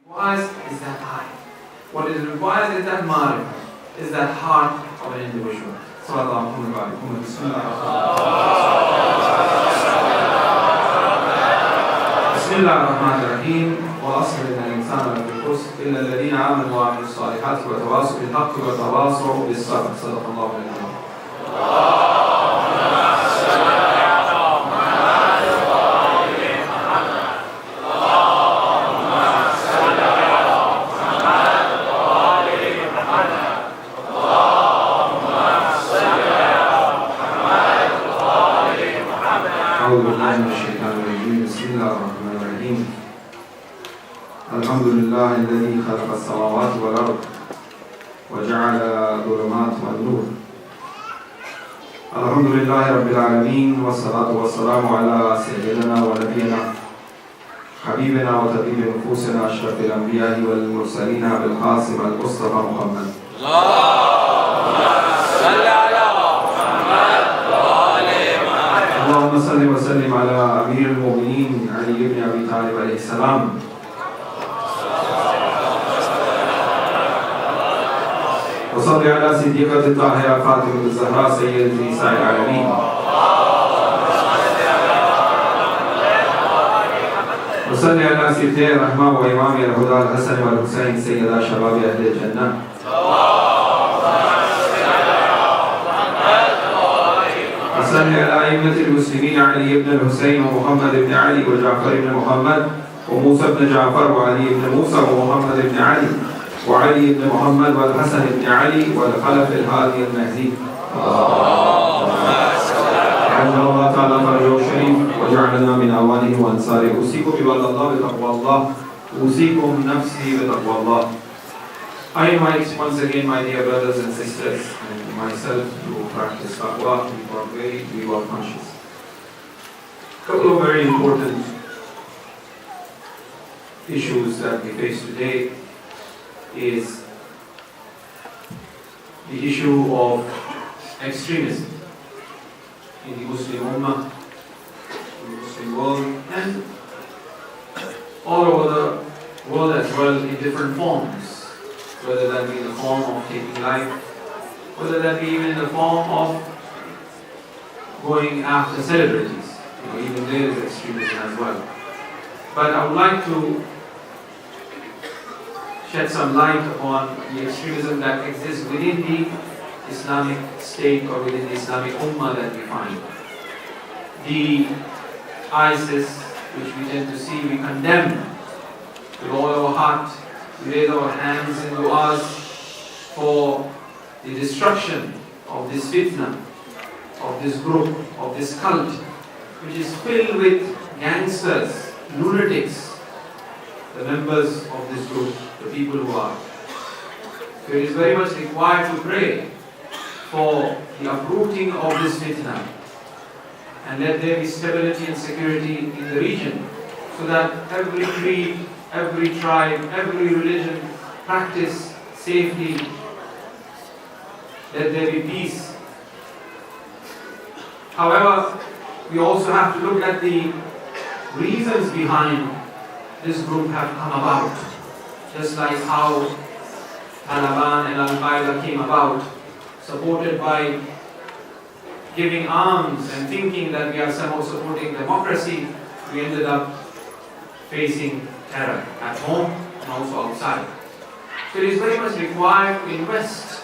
requires is that eye. What it requires is that mind, is that heart of an individual. Sallallahu alaihi wa sallam. Bismillah ar-Rahman ar-Rahim. وَأَصْلِ إِنَّ الْإِنسَانَ لَفِي خُسْرٍ إِلَّا الَّذِينَ آمَنُوا وَعَمِلُوا الصَّالِحَاتِ وَتَوَاصَوْا بِالْحَقِّ وَتَوَاصَوْا بِالصَّبْرِ. صدق الله العظيم. الحمد لله الذي خلق السماوات والأرض وجعل الظلمات والنور. الحمد لله رب العالمين والصلاة والسلام على سيدنا ونبينا حبيبنا وطبيب نفوسنا أشرف الأنبياء والمرسلين بالقاسم المصطفى محمد. اللهم صل وسلم على أمير المؤمنين علي بن أبي طالب عليه السلام. وصل على صديقة الطاهرة فاطمة الزهراء سيدة نساء العالمين. وصل على سيدي الرحمة وإمام الهدى الحسن والحسين سيدا شباب أهل الجنة. وصل على أئمة المسلمين علي بن الحسين ومحمد بن علي وجعفر بن محمد وموسى بن جعفر وعلي بن موسى ومحمد بن علي وعلي بن محمد والحسن بن علي والخلف الهادي المهدي. عز الله تعالى فرجه الشريف وجعلنا من أوانه وأنصاره. أوصيكم بعباد الله بتقوى الله. أوصيكم نفسي بتقوى الله. I invite once again my dear brothers and sisters and myself to practice taqwa before we are conscious. A couple of very important issues that we face today is the issue of extremism in the Muslim Ummah, in the Muslim world, and all over the world as well in different forms, whether that be in the form of taking life, whether that be even in the form of going after celebrities. Even there is extremism as well. But I would like to shed some light upon the extremism that exists within the Islamic State or within the Islamic Ummah that we find. The ISIS, which we tend to see, we condemn with all our heart. We raise our hands in du'as for the destruction of this fitna, of this group, of this cult, which is filled with gangsters, lunatics, the members of this group, the people who are. So it is very much required to pray for the uprooting of this fitna and let there be stability and security in the region so that every creed, every tribe, every religion practice safely. Let there be peace. However, we also have to look at the reasons behind this group have come about. Just like how Taliban and Al-Qaeda came about, supported by giving arms and thinking that we are somehow supporting democracy, we ended up facing terror at home and also outside. So it is very much required to invest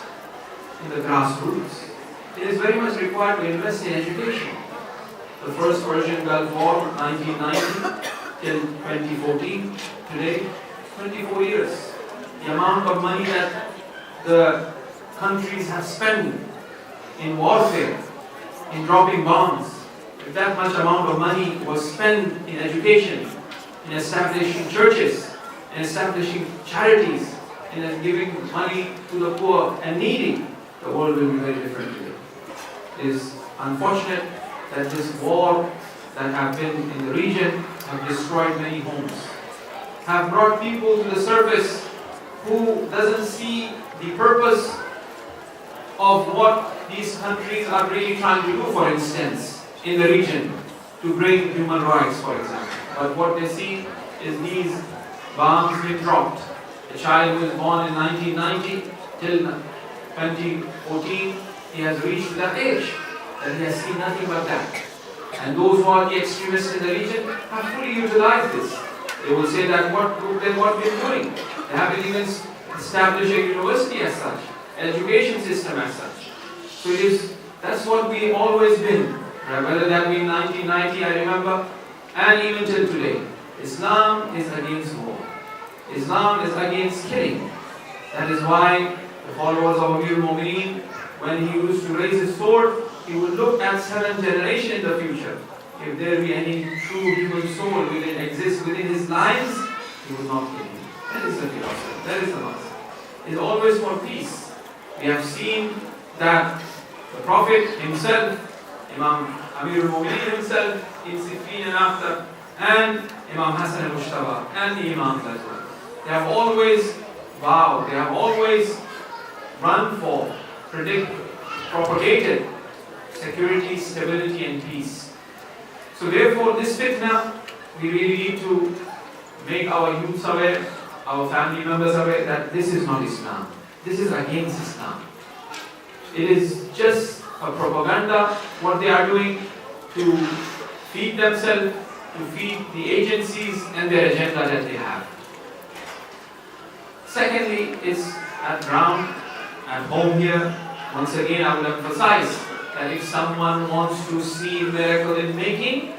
in the grassroots. It is very much required to invest in education. The first Persian Gulf War, 1990 till 2014, today, 24 years. The amount of money that the countries have spent in warfare, in dropping bombs, if that much amount of money was spent in education, in establishing churches, in establishing charities, in giving money to the poor and needy, the world will be very different today. It is unfortunate that this war that have been in the region have destroyed many homes, have brought people to the surface who doesn't see the purpose of what these countries are really trying to do, for instance, in the region, to bring human rights, for example. But what they see is these bombs been dropped. A child who was born in 1990 till 2014, he has reached that age that he has seen nothing but that. And those who are the extremists in the region have fully utilized this. They will say that what we're doing. They haven't even established a university as such, an education system as such. So that's what we've always been. Whether that be in 1990, I remember, and even till today. Islam is against war. Islam is against killing. That is why the followers of Amir al-Mu'mineen, when he used to raise his sword, he would look at 7th generation in the future. If there be any true human soul exist within his lines, he would not kill him. That is the philosophy. That is the master. It is always for peace. We have seen that the Prophet himself, Imam Amir al-Mu'mineen himself, in Siffin and after, and Imam Hassan al-Mushtaba, and the Imams as well. They have always vowed, they have always run for, propagated security, stability and peace. So therefore this fitna, we really need to make our youths aware, our family members aware that this is not Islam. This is against Islam. It is just a propaganda, what they are doing to feed themselves, to feed the agencies and their agenda that they have. Secondly, is at ground, at home here. Once again, I will emphasize that if someone wants to see miracle in making,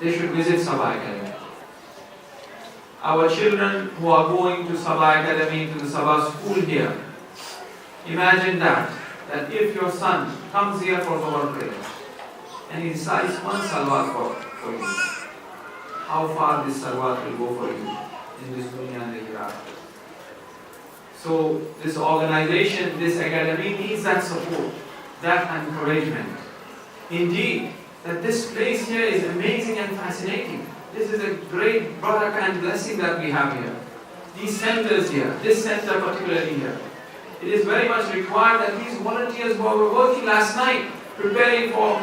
they should visit Sabah Academy. Our children who are going to Sabah Academy, to the Sabah school here, imagine that if your son comes here for Zohar prayer and he recites one salawat for you, how far this salawat will go for you in this dunya and the hereafter. So this organization, this academy needs that support, that encouragement. Indeed, that this place here is amazing and fascinating. This is a great barakah and blessing that we have here. These centers here, this center particularly here. It is very much required that these volunteers who were working last night, preparing for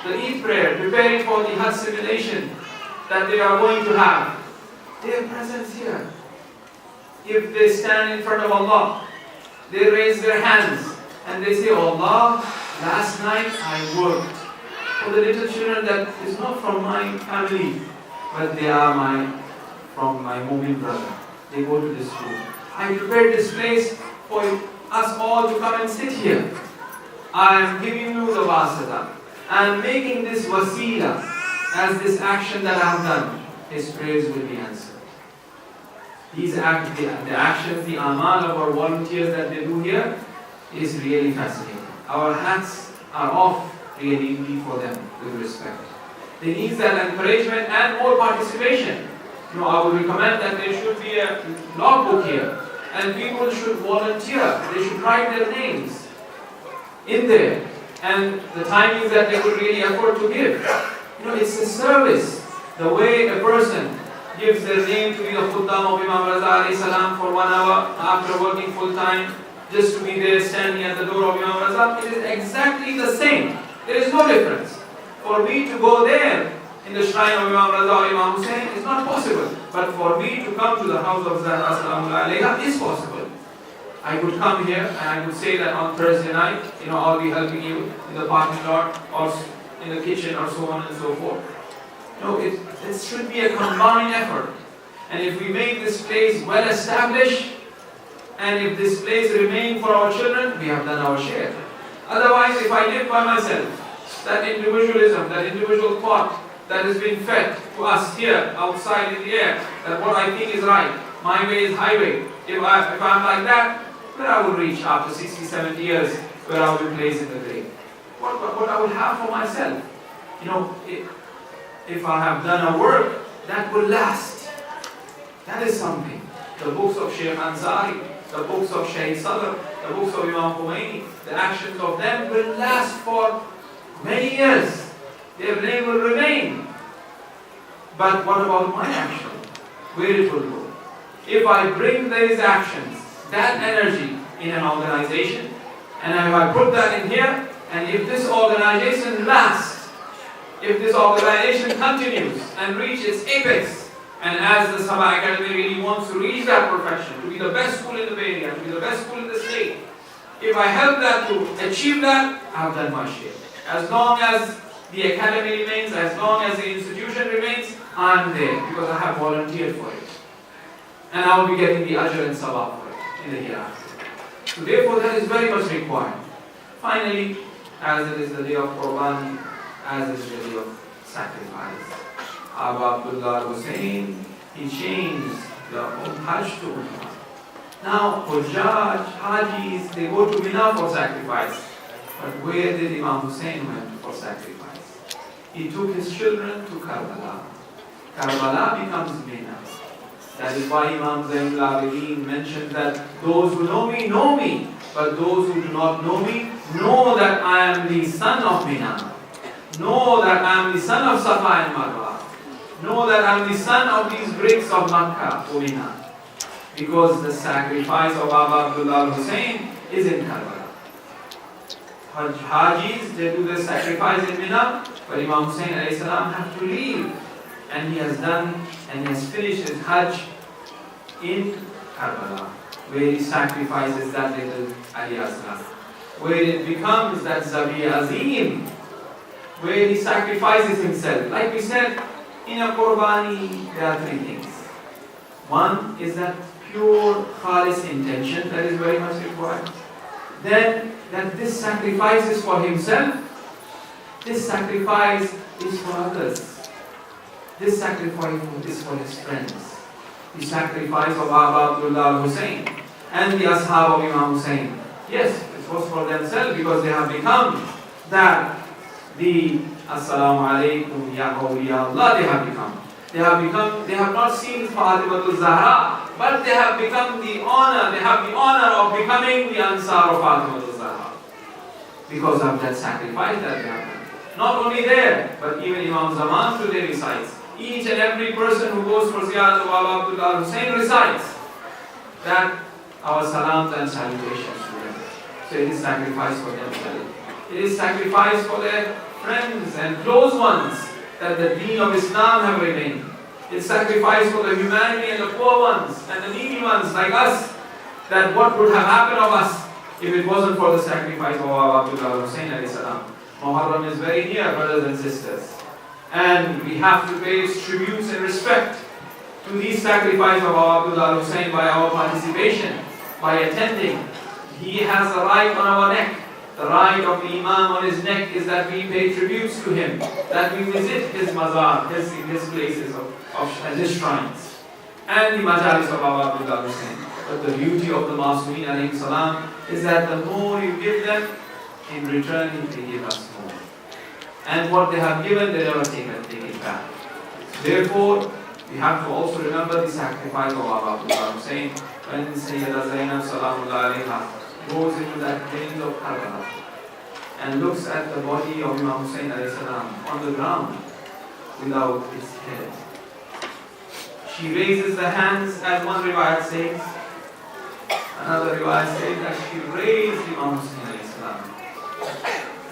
the Eid prayer, preparing for the Hajj simulation that they are going to have, their presence here. If they stand in front of Allah, they raise their hands and they say, "Oh Allah, last night I worked for the little children that is not from my family, but they are from my Mu'min brother. They go to this school. I prepared this place for us all to come and sit here. I am giving you the wasata. I am making this wasila as this action that I have done. His prayers will be answered." These the actions, the amal of our volunteers that they do here is really fascinating. Our hats are off really for them with respect. They need that encouragement and more participation. I would recommend that there should be a logbook here and people should volunteer. They should write their names in there and the timings that they would really afford to give. It's a service. The way a person gives their name to be the Khuddam of Imam Raza alayhi salam for 1 hour after working full time, just to be there standing at the door of Imam Raza, it is exactly the same. There is no difference. For me to go there in the shrine of Imam Raza or Imam Hussain is not possible. But for me to come to the house of Zahra Salamu alayha is possible. I could come here and I would say that on Thursday night, I'll be helping you in the parking lot or in the kitchen or so on and so forth. It should be a combined effort. And if we make this place well established, and if this place remains for our children, we have done our share. Otherwise, if I live by myself, that individualism, that individual thought that has been fed to us here, outside in the air, that what I think is right, my way is highway. If I'm like that, where I will reach after 60, 70 years, where I will be placed in the grave. What I will have for myself. If I have done a work that will last, that is something. The books of Shaykh Ansari, the books of Shaykh Sadr, the books of Imam Khomeini, the actions of them will last for many years. Their name will remain. But what about my action? Where it will go? If I bring these actions, that energy in an organization, and if I put that in here, and if this organization lasts, if this organization continues and reaches apex, And as the Sabah Academy really wants to reach that perfection, to be the best school in the Bay Area, to be the best school in the state, if I help that to achieve that, I've done my share. As long as the academy remains, as long as the institution remains, I'm there because I have volunteered for it. And I will be getting the ajr and sawab for it in the hereafter. So therefore that is very much required. Finally, as it is the day of Qurbani, as it is the day of sacrifice, Abu Abdullah Hussain, he changed the Hajj to Umrah. Now, Hujjaj, Hajis, they go to Mina for sacrifice. But where did Imam Hussain went for sacrifice? He took his children to Karbala. Karbala becomes Mina. That is why Imam Zainul Abidin mentioned that those who know me, but those who do not know me, know that I am the son of Mina. Know that I am the son of Safa and Marwa. Know that I am the son of these bricks of Makkah, O Mina. Because the sacrifice of Abu Abdullah Hussain is in Karbala. Hajis, they do the sacrifice in Mina, but Imam Hussain alayhi salam have to leave. And he has done and he has finished his Hajj in Karbala, where he sacrifices that little Ali Asghar, where it becomes that Zabi Azim, where he sacrifices himself. Like we said, in a Qurbani, there are three things. One is that pure khalis intention that is very much required. Then that this sacrifice is for himself, this sacrifice is for others, this sacrifice is for his friends. The sacrifice of Abu Abdullah Hussain and the Ashab of Imam Hussain, yes, it was for themselves because they have become that the Assalamu alaikum ya awliya Allah they have become. They have not seen Fatimatul Zahra, but they have become the honor, they have the honor of becoming the Ansar of Fatimatul Zahra. Because of that sacrifice that they have done. Not only there, but even Imam Zaman today recites. Each and every person who goes for ziyarat of Abu Abdullah Hussain recites that our salams and salutations to them. So it is sacrifice for themselves. It is sacrifice for their friends and close ones, that the deen of Islam have remained. It's sacrifice for the humanity and the poor ones and the needy ones like us, that what would have happened of us if it wasn't for the sacrifice of Abu Abdullah Hussain alayhi salam. Muharram is very near, brothers and sisters. And we have to pay tributes and respect to the sacrifice of Abu Abdullah Hussain by our participation, by attending. He has a right on our neck. The right of the Imam on his neck is that we pay tributes to him, that we visit his mazar, his places and his shrines, and the majalis of Abu Abdullah Hussain. But the beauty of the Masumeen alayhi salam is that the more you give them, in return they give us more. And what they have given, they never take it back. Therefore, we have to also remember the sacrifice of Abu Abdullah Hussain when Sayyida Zainab Salamullah alayha goes into that plains of Karbala and looks at the body of Imam Hussain alayhi salam on the ground without his head. She raises the hands, as one riwayat says. Another riwayat says that she raised Imam Hussain alayhi salam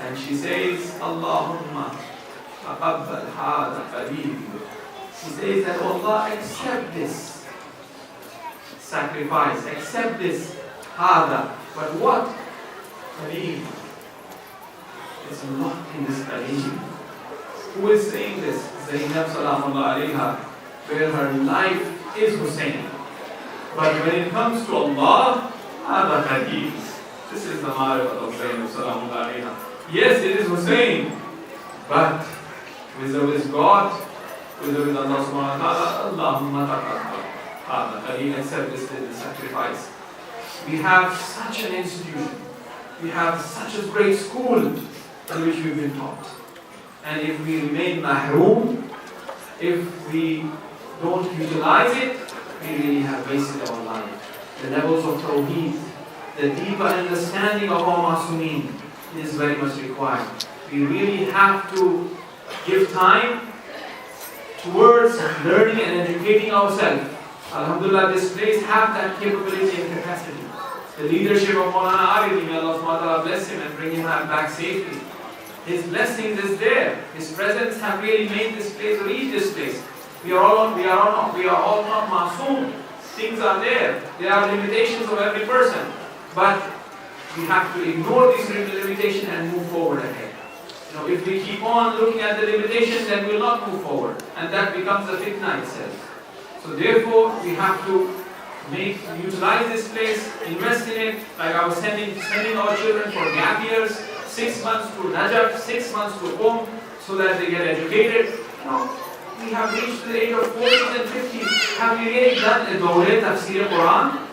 and she says, Allahumma taqabbal hada qareeb. She says that, Allah, accept this sacrifice, accept this hada. But what? Qareeb. There's a lot in this qareeb. Who is saying this? Zainab Salamullah alayha, where her life is Hussain. But when it comes to Allah, hada qareeb. This is the marifat of Zainab Salamullah alayha. Yes, it is Hussain, but with God, with Allah subhanahu wa ta'ala, Allahumma taqabbal hada qareeb, accept this sacrifice. We have such an institution, we have such a great school in which we've been taught. And if we remain mahroom, if we don't utilize it, we really have wasted our life. The levels of tawheed, the deeper understanding of our Masumeen is very much required. We really have to give time towards learning and educating ourselves. Alhamdulillah, this place have that capability and capacity. The leadership of Molana Abbas Mirza, may Allah subhanahu wa ta'ala bless him and bring him back safely. His blessings is there. His presence have really made this place, reach this place. We are all not masoom. Things are there. There are limitations of every person. But we have to ignore these limitations and move forward ahead. If we keep on looking at the limitations, then we will not move forward. And that becomes a fitna itself. So therefore, we have to utilize this place, invest in it. Like I was sending our children for gap years, 6 months to Najaf, 6 months to Qom, so that they get educated. We have reached the age of 40s and 50s. Have we really done a Daweh Tafsir Quran?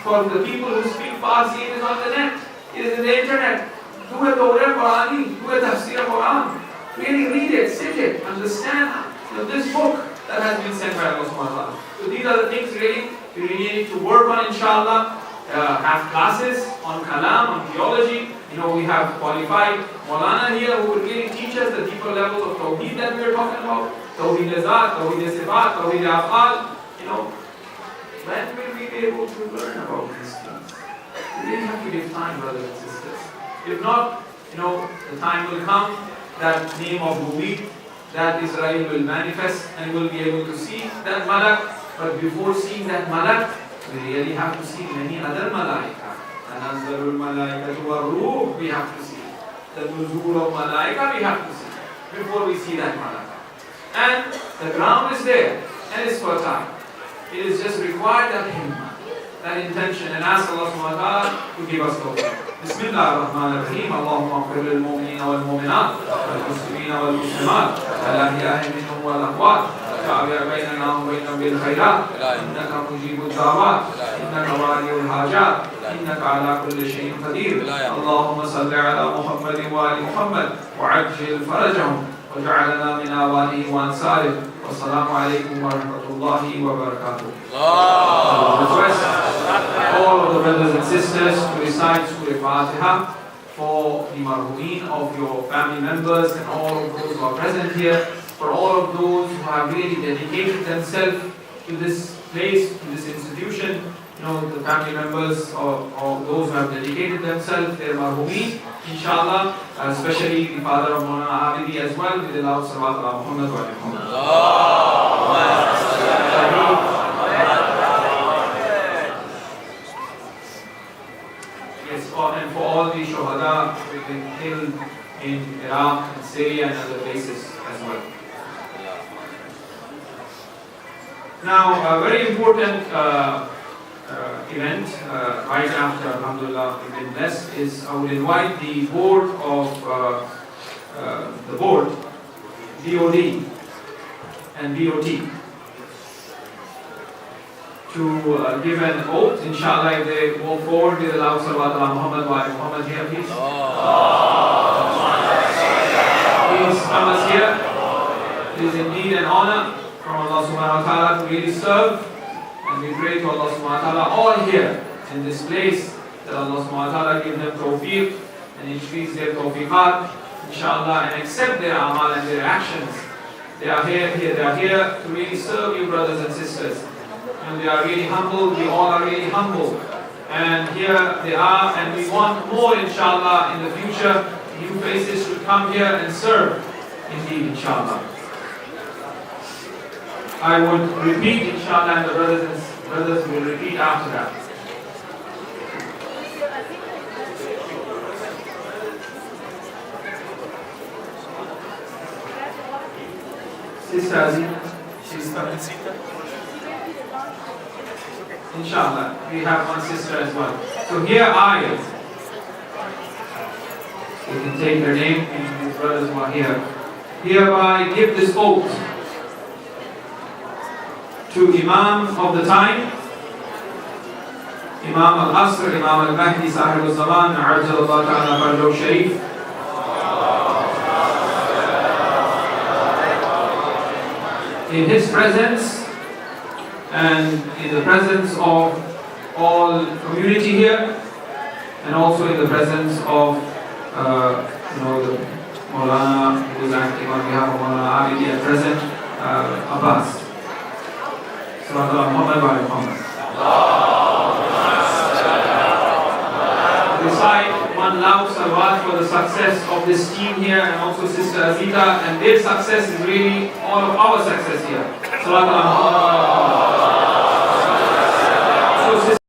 For the people who speak Farsi, it is on the net, it is in the internet. Do a Daweh Qurani, do a Tafsir Quran. Really read it, sit it, understand this book that has been sent by Allah subhanahu wa ta'ala. So these are the things really we need to work on, inshallah. Have classes on Kalam, on theology. We have qualified Molana here who will really teach us the deeper levels of Tawheed that we are talking about. Tawheed Zat, Tawheed Sifat, Tawheed Afal. When will we be able to learn about these things? We really have to give time, brothers and sisters. If not, the time will come that name of Rubi, that Israel will manifest and will be able to see that Malak. But before seeing that Malak, we really have to see many other Malaika. Tanazzalul Malaikatu war-Ruh, we have to see. The Nuzul of Malaika, we have to see. Before we see that Malaka. And the ground is there, and it's fertile. It is just required that himmah, that intention, and ask Allah subhanahu wa ta'ala to give us tawfiq. بسم الله الرحمن الرحيم اللهم اغفر للمؤمنين والمؤمنات والمسلمين والمسلمات الأحياء منهم والأموات تابع بيننا وبينهم بالخيرات إنك مجيب الدعوات إنك والي الحاجات إنك على كل شيء قدير اللهم صل على محمد وآل محمد وعجل فرجهم وجعلنا من آبائه وأنصاره والسلام عليكم ورحمة الله وبركاته. Request all of the brothers and sisters to recite Surah Fatiha for the marhumin of your family members and all of those who are present here, for all of those who have really dedicated themselves to this place, to this institution, the family members or those who have dedicated themselves, their marhumin, inshallah, especially the father of Molana Abidi as well, with the loud salawat ala Muhammad wa Muhammad. Yes, and for all the shuhada who have been killed in Iraq and Syria and other places as well. Now, a very important event right after Alhamdulillah we've been blessed is I would invite the board of DOD and DOT to give an oath, inshallah, if they go forward with the loud salawat ala Muhammad wa Muhammad here, please. Please come us here. It is indeed an honor from Allah subhanahu wa ta'ala to really serve. And we pray to Allah subhanahu wa ta'ala all here in this place that Allah subhanahu wa ta'ala give them tawfiq and increase their tawfiqat, inshallah, and accept their amal and their actions. They are here to really serve you, brothers and sisters. And they are really humble, we all are really humble. And here they are, and we want more, inshallah, in the future. New faces should come here and serve, indeed, inshallah. I would repeat, inshallah, and the brothers will repeat after that. Sister Azina, she's coming. Inshallah, we have one sister as well. So here I am. You can take her name and his brothers who are here. Hereby give this oath to Imam of the time, Imam al-Asr, Imam al-Mahdi, Sahib al-Zaman, Ajjalallahu ta'ala Fardoh Sharif. In his presence and in the presence of all community here, and also in the presence of the Molana who is acting on behalf of Molana Abidi at present, Abbas. Recite one loud salawat for the the success of this team here and also Sister Azita, and their success is really all of our success here. Salawat ala Muhammad.